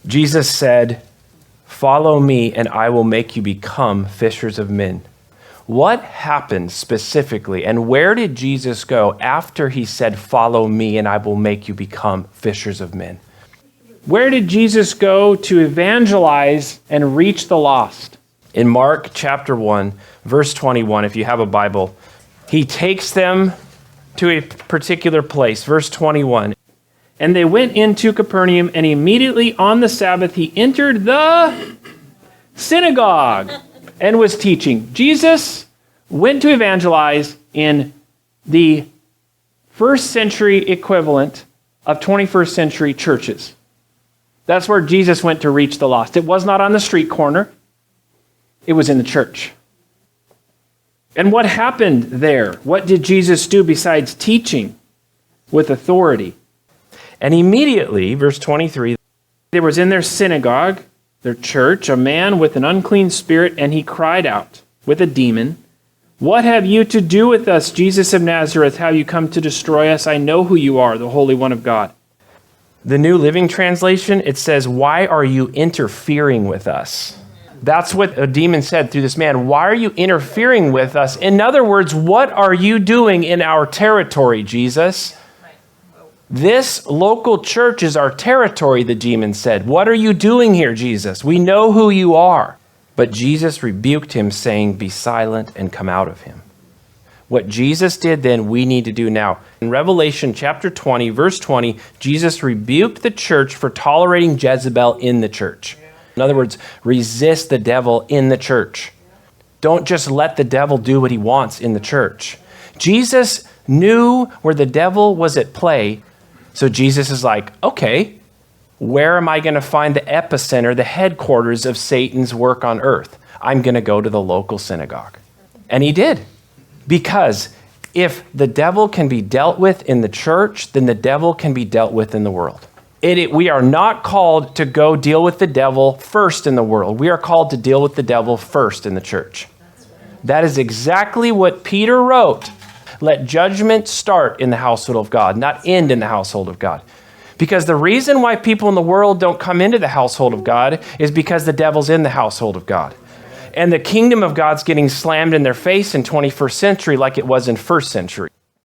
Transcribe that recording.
Jesus said, "Follow me and I will make you become fishers of men." What happened specifically, and where did Jesus go after he said, "Follow me and I will make you become fishers of men"? Where did Jesus go to evangelize and reach the lost? In Mark chapter 1, verse 21, if you have a Bible, he takes them to a particular place. Verse 21, "And they went into Capernaum, and immediately on the Sabbath he entered the synagogue and was teaching." Jesus went to evangelize in the first century equivalent of 21st century churches. That's where Jesus went to reach the lost. It was not on the street corner. It was in the church. And what happened there? What did Jesus do besides teaching with authority? "And immediately," verse 23, "there was in their synagogue," their church, "a man with an unclean spirit, and he cried out with a demon, 'What have you to do with us, Jesus of Nazareth? Have you come to destroy us? I know who you are, the Holy One of God.'" The New Living Translation, it says, "Why are you interfering with us?" That's what a demon said through this man. Why are you interfering with us? In other words, what are you doing in our territory, Jesus? This local church is our territory, the demon said. What are you doing here, Jesus? We know who you are. But Jesus rebuked him, saying, "Be silent and come out of him." What Jesus did then, we need to do now. In Revelation chapter 20, verse 20, Jesus rebuked the church for tolerating Jezebel in the church. In other words, resist the devil in the church. Don't just let the devil do what he wants in the church. Jesus knew where the devil was at play. So Jesus is like, okay, where am I going to find the epicenter, the headquarters of Satan's work on earth? I'm going to go to the local synagogue. And he did. Because if the devil can be dealt with in the church, then the devil can be dealt with in the world. We are not called to go deal with the devil first in the world. We are called to deal with the devil first in the church. That is exactly what Peter wrote. Let judgment start in the household of God, not end in the household of God. Because the reason why people in the world don't come into the household of God is because the devil's in the household of God. And the kingdom of God's getting slammed in their face in 21st century like it was in first century.